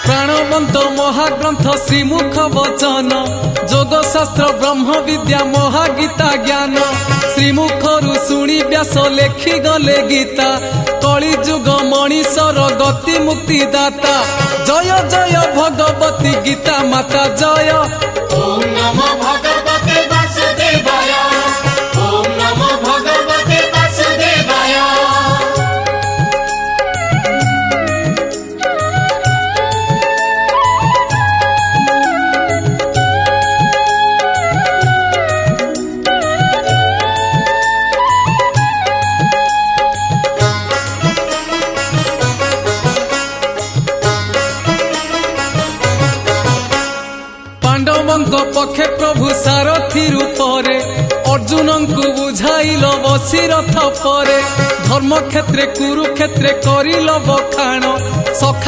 प्राणवंत महाग्रंथ श्रीमुख वचन जोगशास्त्र ब्रह्म विद्या महागीता ज्ञान श्रीमुखरु शुणी व्यास लेखि गले गीता कली जुग मणिषर गति मुक्ति दाता जय जय भगवती गीता माता जय। ओम नमो भगवते वासुदेवाय ओम नमो भगवते वासुदेवाय। पांडवंक पक्षे प्रभु सारथी रूपरे अर्जुन को बुझाइल बसी रथ परे धर्म क्षेत्रे कुरुक्षेत्रे करिल बखाण सखा